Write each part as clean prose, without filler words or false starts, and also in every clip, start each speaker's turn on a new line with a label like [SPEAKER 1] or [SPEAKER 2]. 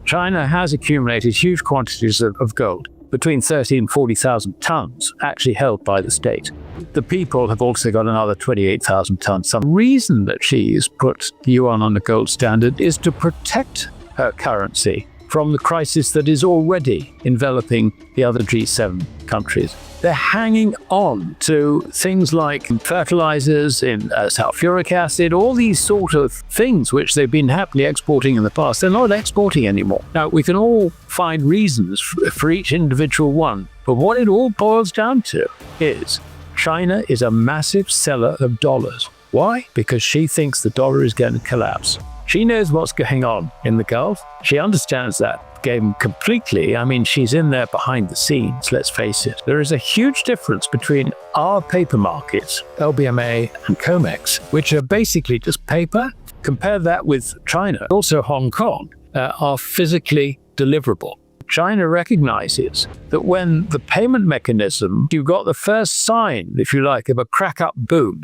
[SPEAKER 1] China has accumulated huge quantities of gold, between 30 and 40,000 tons, actually held by the state. The people have also got another 28,000 tons. Some reason that she's put the yuan on the gold standard is to protect her currency from the crisis that is already enveloping the other G7 countries. They're hanging on to things like fertilizers in sulfuric acid, all these sort of things which they've been happily exporting in the past. They're not exporting anymore. Now, we can all find reasons for each individual one, but what it all boils down to is China is a massive seller of dollars. Why? Because she thinks the dollar is going to collapse. She knows what's going on in the Gulf. She understands that game completely. I mean, she's in there behind the scenes, let's face it. There is a huge difference between our paper markets, LBMA and COMEX, which are basically just paper. Compare that with China. Also Hong Kong are physically deliverable. China recognizes that when the payment mechanism, you've got the first sign, if you like, of a crack-up boom,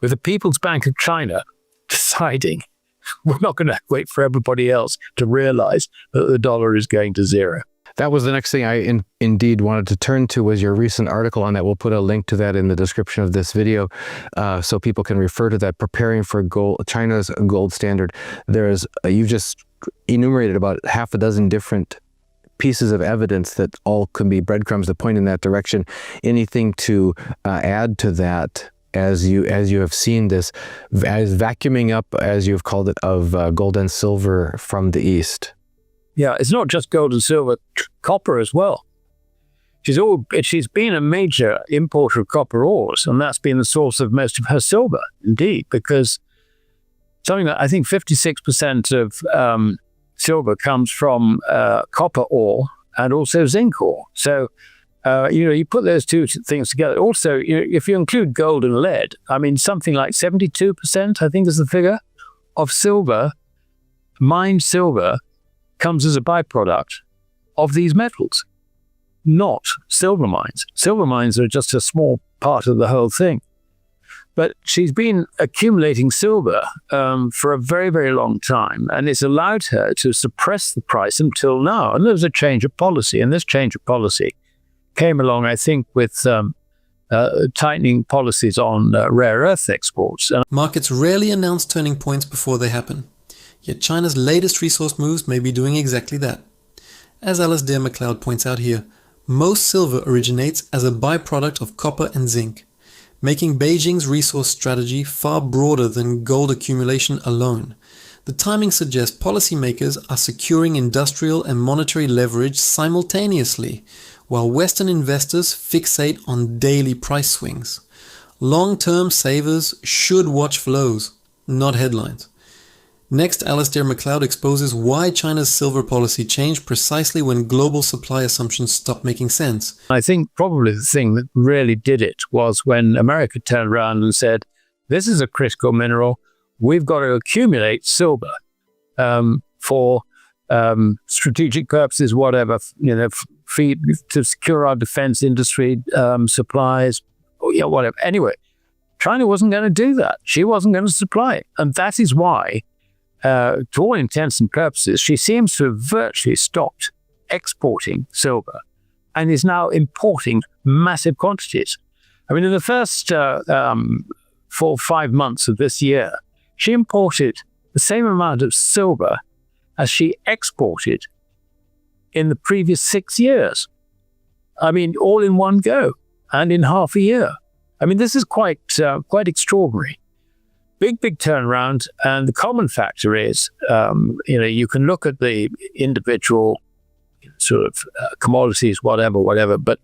[SPEAKER 1] with the People's Bank of China deciding we're not going to wait for everybody else to realize that the dollar is going to zero.
[SPEAKER 2] That was the next thing I indeed wanted to turn to, was your recent article on that. We'll put a link to that in the description of this video so people can refer to that. Preparing for China's gold standard. You've just enumerated about half a dozen different pieces of evidence that all can be breadcrumbs that point in that direction. Anything to add to that? As you have seen this, as vacuuming up, as you've called it, of gold and silver from the East.
[SPEAKER 1] Yeah, it's not just gold and silver, copper as well. She's been a major importer of copper ores, and that's been the source of most of her silver, indeed, because something that I think 56% of silver comes from copper ore and also zinc ore. So you put those two things together. Also, if you include gold and lead, I mean, something like 72%, I think is the figure, of silver, mined silver, comes as a byproduct of these metals, not silver mines. Silver mines are just a small part of the whole thing. But she's been accumulating silver for a very, very long time, and it's allowed her to suppress the price until now. And there's a change of policy, and this change of policy came along, I think, with tightening policies on rare earth exports.
[SPEAKER 3] Markets rarely announce turning points before they happen. Yet China's latest resource moves may be doing exactly that. As Alasdair Macleod points out here, most silver originates as a byproduct of copper and zinc, making Beijing's resource strategy far broader than gold accumulation alone. The timing suggests policymakers are securing industrial and monetary leverage simultaneously, while Western investors fixate on daily price swings. Long-term savers should watch flows, not headlines. Next, Alasdair Macleod exposes why China's silver policy changed precisely when global supply assumptions stopped making sense.
[SPEAKER 1] I think probably the thing that really did it was when America turned around and said, this is a critical mineral, we've got to accumulate silver for strategic purposes, whatever, feed to secure our defense industry supplies, whatever. Anyway, China wasn't going to do that. She wasn't going to supply it. And that is why, to all intents and purposes, she seems to have virtually stopped exporting silver and is now importing massive quantities. I mean, in the first 4 or 5 months of this year, she imported the same amount of silver as she exported in the previous 6 years. I mean, all in one go and in half a year. I mean, this is quite extraordinary. Big turnaround. And the common factor is, you can look at the individual sort of commodities, whatever, but,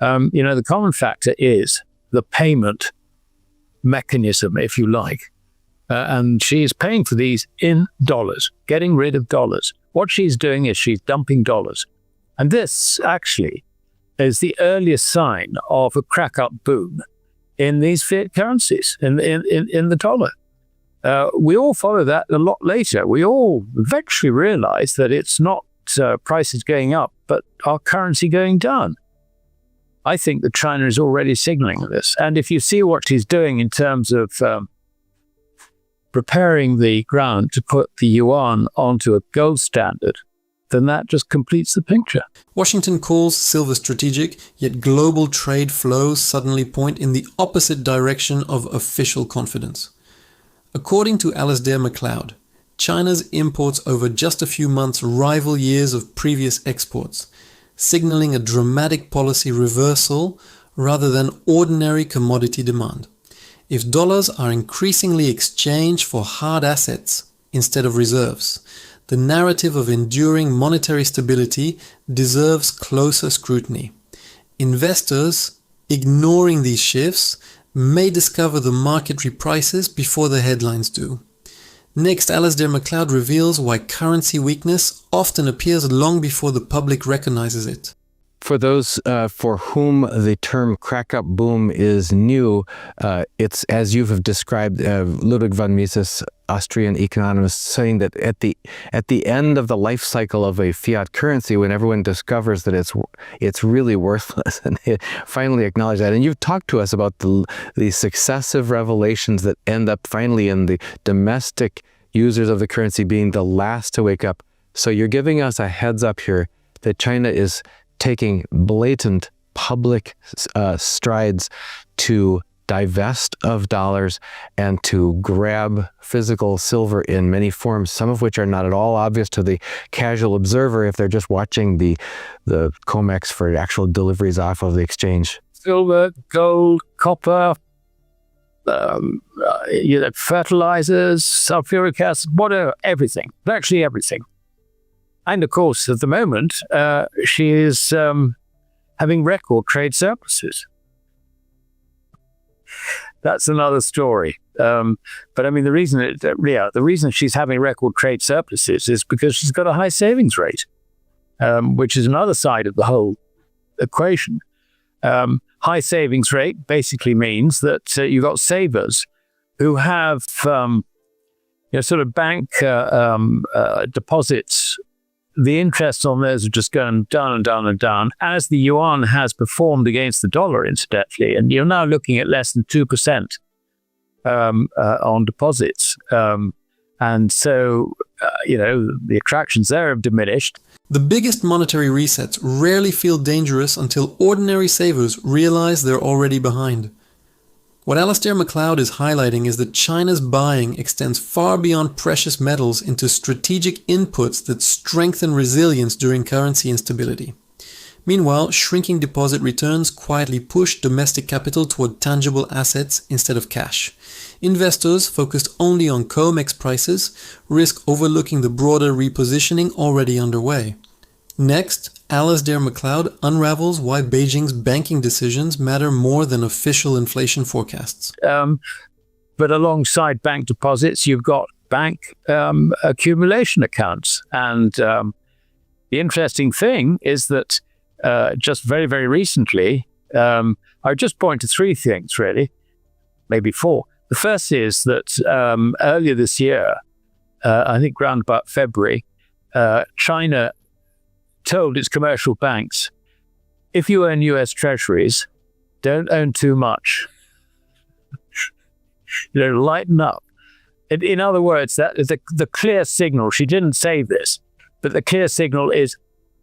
[SPEAKER 1] the common factor is the payment mechanism, if you like. And she is paying for these in dollars, getting rid of dollars. What she's doing is she's dumping dollars. And this actually is the earliest sign of a crack-up boom in these fiat currencies, in the dollar. We all follow that a lot later. We all eventually realize that it's not prices going up, but our currency going down. I think that China is already signaling this. And if you see what she's doing in terms of preparing the ground to put the yuan onto a gold standard, then that just completes the picture.
[SPEAKER 3] Washington calls silver strategic, yet global trade flows suddenly point in the opposite direction of official confidence. According to Alasdair Macleod, China's imports over just a few months rival years of previous exports, signaling a dramatic policy reversal rather than ordinary commodity demand. If dollars are increasingly exchanged for hard assets instead of reserves, the narrative of enduring monetary stability deserves closer scrutiny. Investors, ignoring these shifts, may discover the market reprices before the headlines do. Next, Alasdair Macleod reveals why currency weakness often appears long before the public recognizes it.
[SPEAKER 2] For those for whom the term crack-up boom is new, it's, as you have described, Ludwig von Mises, Austrian economist, saying that at the end of the life cycle of a fiat currency, when everyone discovers that it's really worthless, and they finally acknowledge that. And you've talked to us about the successive revelations that end up finally in the domestic users of the currency being the last to wake up. So you're giving us a heads up here that China is taking blatant public strides to divest of dollars and to grab physical silver in many forms, some of which are not at all obvious to the casual observer if they're just watching the COMEX for actual deliveries off of the exchange.
[SPEAKER 1] Silver, gold, copper, fertilizers, sulfuric acid, whatever, everything, virtually everything. And of course, at the moment, she is having record trade surpluses. That's another story. But I mean, the reason she's having record trade surpluses is because she's got a high savings rate, which is another side of the whole equation. High savings rate basically means that you've got savers who have sort of bank deposits. The interest on those are just going down and down and down, as the yuan has performed against the dollar, incidentally. And you're now looking at less than 2% on deposits. And so, the attractions there have diminished.
[SPEAKER 3] The biggest monetary resets rarely feel dangerous until ordinary savers realize they're already behind. What Alasdair Macleod is highlighting is that China's buying extends far beyond precious metals into strategic inputs that strengthen resilience during currency instability. Meanwhile, shrinking deposit returns quietly push domestic capital toward tangible assets instead of cash. Investors focused only on COMEX prices risk overlooking the broader repositioning already underway. Next, Alasdair Macleod unravels why Beijing's banking decisions matter more than official inflation forecasts.
[SPEAKER 1] But alongside bank deposits, you've got bank accumulation accounts. And the interesting thing is that just very, very recently, I just point to three things, really, maybe four. The first is that earlier this year, I think around about February, China told its commercial banks, if you own US Treasuries, don't own too much. Lighten up. In other words, that is the clear signal. She didn't say this, but the clear signal is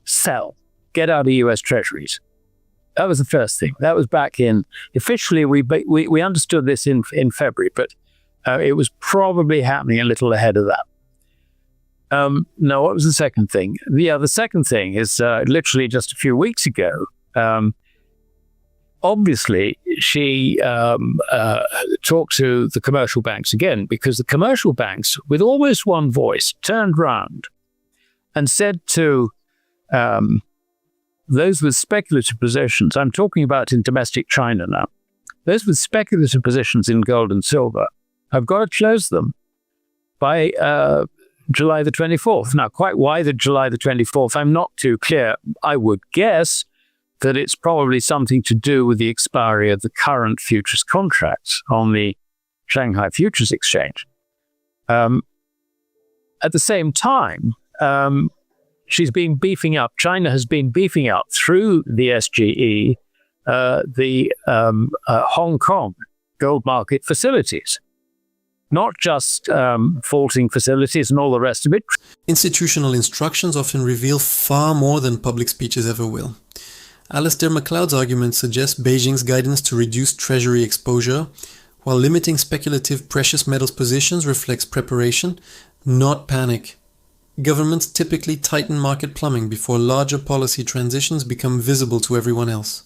[SPEAKER 1] sell. Get out of US Treasuries. That was the first thing. That was back in, officially we understood this in February, but it was probably happening a little ahead of that. Now, what was the second thing? The second thing is literally just a few weeks ago. Obviously, she talked to the commercial banks again, because the commercial banks, with almost one voice, turned round and said to those with speculative positions, I'm talking about in domestic China now, those with speculative positions in gold and silver, I've got to close them by July the 24th. Now, quite why the July the 24th, I'm not too clear. I would guess that it's probably something to do with the expiry of the current futures contracts on the Shanghai Futures Exchange. At the same time, she's been beefing up, China has been beefing up through the SGE, the Hong Kong gold market facilities. not just vaulting facilities and all the rest of it.
[SPEAKER 3] Institutional instructions often reveal far more than public speeches ever will. Alasdair Macleod's argument suggests Beijing's guidance to reduce treasury exposure, while limiting speculative precious metals positions reflects preparation, not panic. Governments typically tighten market plumbing before larger policy transitions become visible to everyone else.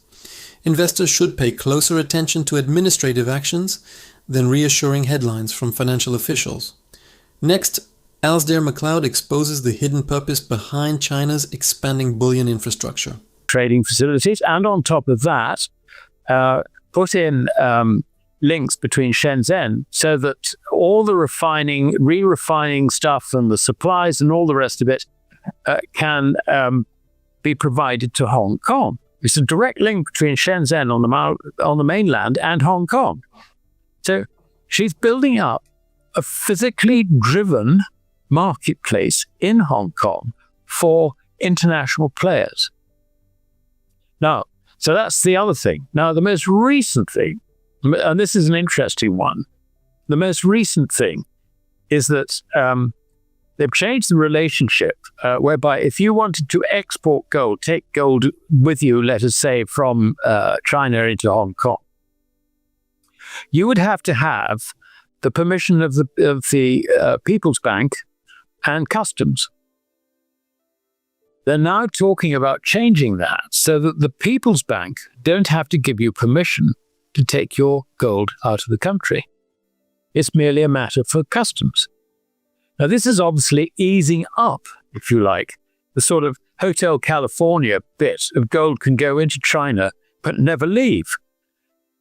[SPEAKER 3] Investors should pay closer attention to administrative actions than reassuring headlines from financial officials. Next, Alasdair Macleod exposes the hidden purpose behind China's expanding bullion infrastructure.
[SPEAKER 1] Trading facilities, and on top of that, put in links between Shenzhen so that all the re-refining stuff and the supplies and all the rest of it can be provided to Hong Kong. It's a direct link between Shenzhen on the mainland and Hong Kong. So she's building up a physically driven marketplace in Hong Kong for international players. Now, so that's the other thing. Now, the most recent thing, and this is an interesting one, the most recent thing is that they've changed the relationship whereby if you wanted to export gold, take gold with you, let us say, from China into Hong Kong, you would have to have the permission of the People's Bank and Customs. They're now talking about changing that so that the People's Bank don't have to give you permission to take your gold out of the country. It's merely a matter for customs. Now, this is obviously easing up, if you like, the sort of Hotel California bit of gold can go into China but never leave.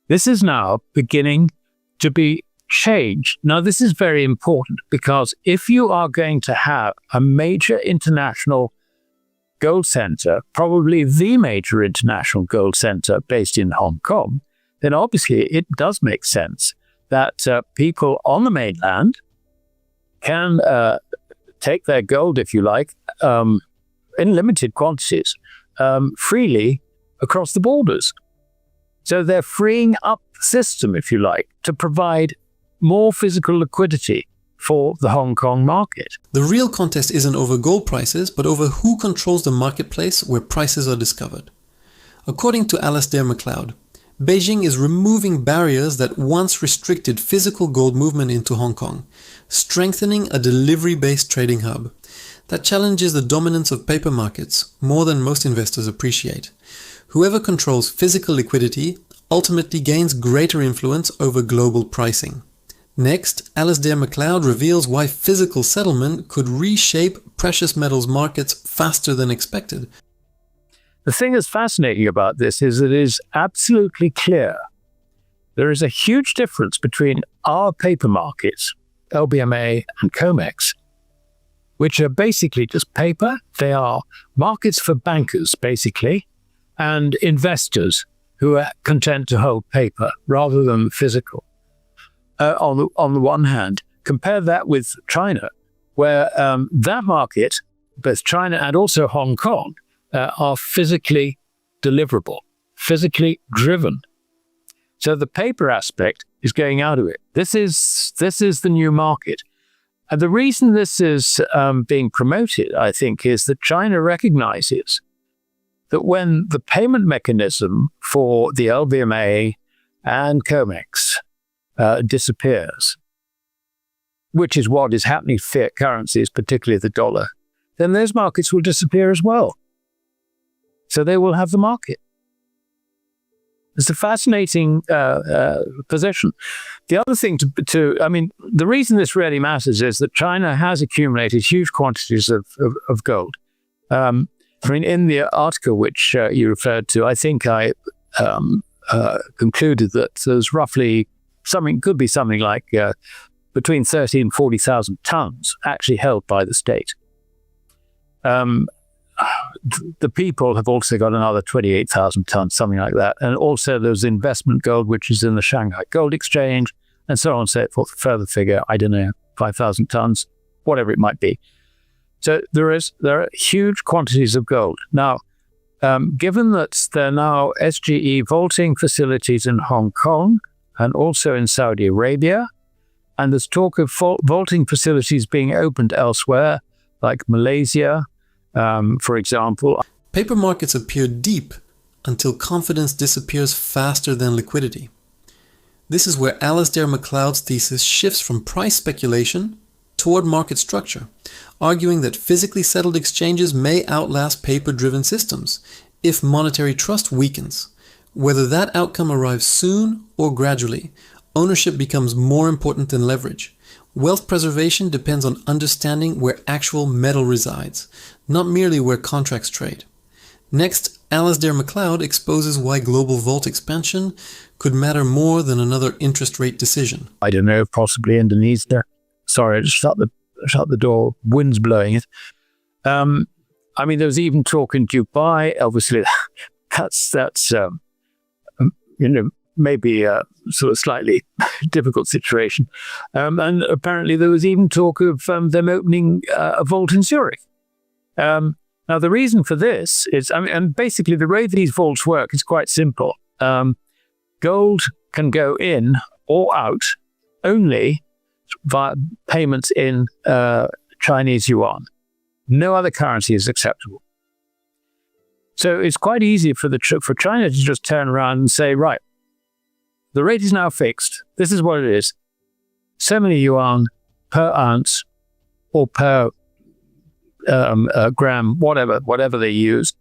[SPEAKER 1] This is now beginning to be changed. Now, this is very important because if you are going to have a major international gold center, probably the major international gold center based in Hong Kong, then obviously it does make sense that people on the mainland can take their gold, if you like, in limited quantities, freely across the borders. So they're freeing up the system, if you like, to provide more physical liquidity for the Hong Kong market.
[SPEAKER 3] The real contest isn't over gold prices, but over who controls the marketplace where prices are discovered. According to Alasdair Macleod, Beijing is removing barriers that once restricted physical gold movement into Hong Kong, strengthening a delivery-based trading hub. That challenges the dominance of paper markets more than most investors appreciate. Whoever controls physical liquidity ultimately gains greater influence over global pricing. Next, Alasdair Macleod reveals why physical settlement could reshape precious metals markets faster than expected.
[SPEAKER 1] The thing that's fascinating about this is that it is absolutely clear there is a huge difference between our paper markets, LBMA and COMEX, which are basically just paper. They are markets for bankers, basically, and investors who are content to hold paper rather than physical. On the one hand, compare that with China, where that market, both China and also Hong Kong, are physically deliverable, physically driven. So the paper aspect is going out of it. This is the new market. And the reason this is being promoted, I think, is that China recognizes that when the payment mechanism for the LBMA and COMEX disappears, which is what is happening to fiat currencies, particularly the dollar, then those markets will disappear as well. So they will have the market. It's a fascinating position. The other thing the reason this really matters is that China has accumulated huge quantities of gold. In the article which you referred to, I think I concluded that there's roughly could be something like between 30 and 40,000 tons actually held by the state. The people have also got another 28,000 tons, something like that. And also there's investment gold, which is in the Shanghai Gold Exchange, and so on and so forth. Further figure, I don't know, 5,000 tons, whatever it might be. So there are huge quantities of gold. Now, given that there are now SGE vaulting facilities in Hong Kong and also in Saudi Arabia, And there's talk of vaulting facilities being opened elsewhere, like Malaysia, for example.
[SPEAKER 3] Paper markets appear deep until confidence disappears faster than liquidity. This is where Alasdair Macleod's thesis shifts from price speculation toward market structure, arguing that physically settled exchanges may outlast paper-driven systems if monetary trust weakens. Whether that outcome arrives soon or gradually, ownership becomes more important than leverage. Wealth preservation depends on understanding where actual metal resides, not merely where contracts trade. Next, Alasdair Macleod exposes why global vault expansion could matter more than another interest rate decision.
[SPEAKER 1] I don't know, possibly Indonesia. Sorry, I just shut the door. Wind's blowing it. I mean, there was even talk in Dubai. Obviously, that's maybe a sort of slightly difficult situation. And apparently there was even talk of them opening a vault in Zurich. Now, the reason for this is, and basically the way these vaults work is quite simple. Gold can go in or out only via payments in Chinese yuan. No other currency is acceptable. So it's quite easy for China to just turn around and say, right, the rate is now fixed. This is what it is. So many yuan per ounce or per gram, whatever they use.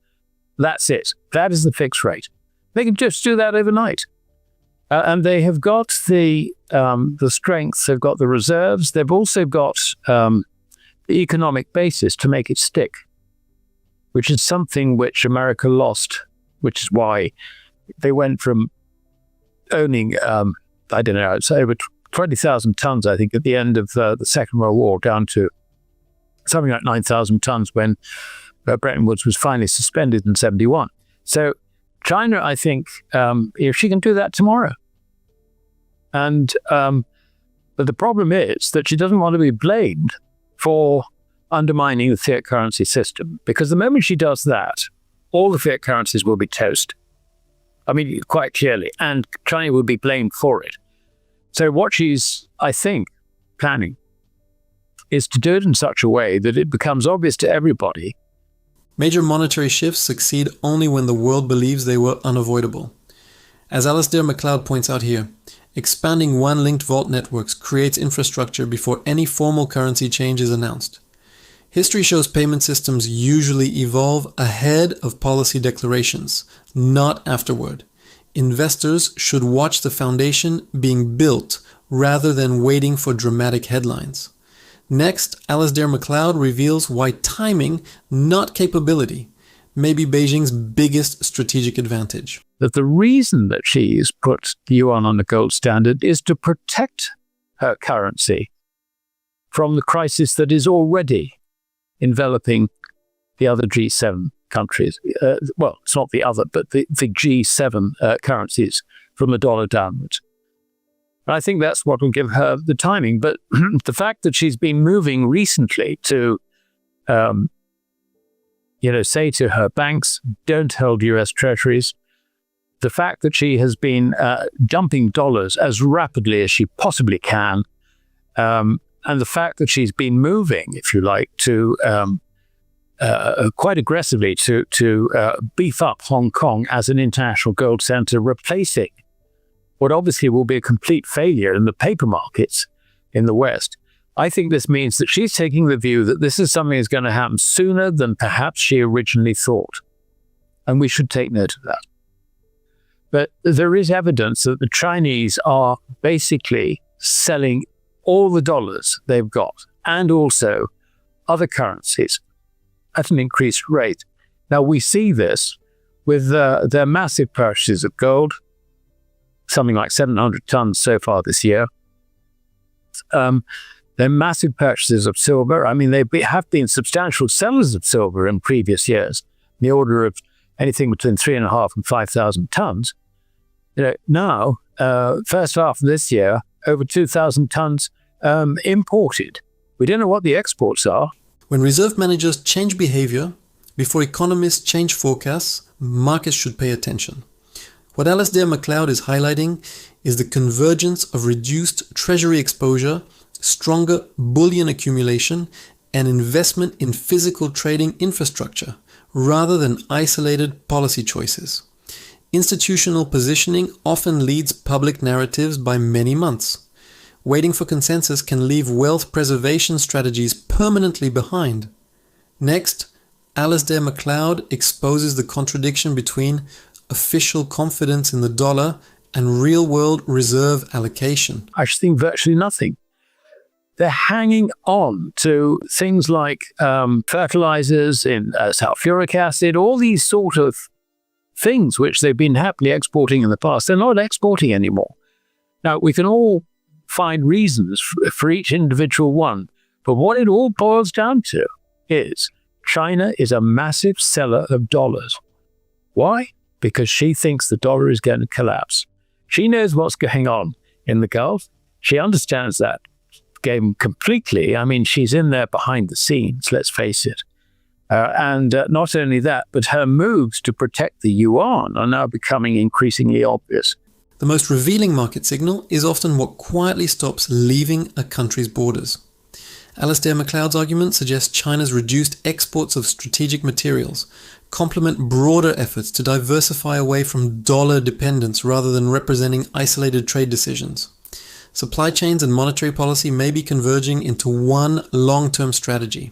[SPEAKER 1] That's it. That is the fixed rate. They can just do that overnight. And they have got the strength, they've got the reserves, they've also got the economic basis to make it stick, which is something which America lost, which is why they went from owning, I don't know, it's over 20,000 tons, I think, at the end of the Second World War, down to something like 9,000 tons when Bretton Woods was finally suspended in 1971. So China, I think, if she can do that tomorrow. And but the problem is that she doesn't want to be blamed for undermining the fiat currency system, because the moment she does that, all the fiat currencies will be toast. I mean, quite clearly, and China will be blamed for it. So what she's, I think, planning is to do it in such a way that it becomes obvious to everybody.
[SPEAKER 3] Major monetary shifts succeed only when the world believes they were unavoidable. As Alasdair Macleod points out here, expanding one-linked vault networks creates infrastructure before any formal currency change is announced. History shows payment systems usually evolve ahead of policy declarations, not afterward. Investors should watch the foundation being built rather than waiting for dramatic headlines. Next, Alasdair Macleod reveals why timing, not capability, may be Beijing's biggest strategic advantage.
[SPEAKER 1] That the reason that she's put the yuan on the gold standard is to protect her currency from the crisis that is already enveloping the other G7 countries. Well, it's not the other, but the G7 currencies from the dollar downwards. And I think that's what will give her the timing. But the fact that she's been moving recently to, say to her banks, don't hold US Treasuries. The fact that she has been dumping dollars as rapidly as she possibly can, and the fact that she's been moving, if you like, to quite aggressively to beef up Hong Kong as an international gold center, replacing what obviously will be a complete failure in the paper markets in the West. I think this means that she's taking the view that this is something that's going to happen sooner than perhaps she originally thought. And we should take note of that. But there is evidence that the Chinese are basically selling all the dollars they've got, and also other currencies, at an increased rate. Now, we see this with their massive purchases of gold, something like 700 tons so far this year. Their massive purchases of silver. I mean, they have been substantial sellers of silver in previous years, in the order of anything between 3,500 and 5,000 tons. Now, first half of this year, over 2,000 tons imported. We don't know what the exports are.
[SPEAKER 3] When reserve managers change behavior, before economists change forecasts, markets should pay attention. What Alasdair Macleod is highlighting is the convergence of reduced treasury exposure, stronger bullion accumulation, and investment in physical trading infrastructure, rather than isolated policy choices. Institutional positioning often leads public narratives by many months. Waiting for consensus can leave wealth preservation strategies permanently behind. Next, Alasdair Macleod exposes the contradiction between official confidence in the dollar and real-world reserve allocation.
[SPEAKER 1] I think virtually nothing. They're hanging on to things like fertilizers in sulfuric acid, all these sort of things which they've been happily exporting in the past. They're not exporting anymore. Now, we can all find reasons for each individual one, but what it all boils down to is China is a massive seller of dollars. Why? Because she thinks the dollar is going to collapse. She knows what's going on in the Gulf. She understands that game completely. I mean, she's in there behind the scenes, let's face it. And not only that, but her moves to protect the yuan are now becoming increasingly obvious.
[SPEAKER 3] The most revealing market signal is often what quietly stops leaving a country's borders. Alasdair Macleod's argument suggests China's reduced exports of strategic materials complement broader efforts to diversify away from dollar dependence rather than representing isolated trade decisions. Supply chains and monetary policy may be converging into one long-term strategy.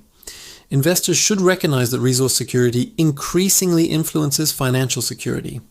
[SPEAKER 3] Investors should recognize that resource security increasingly influences financial security.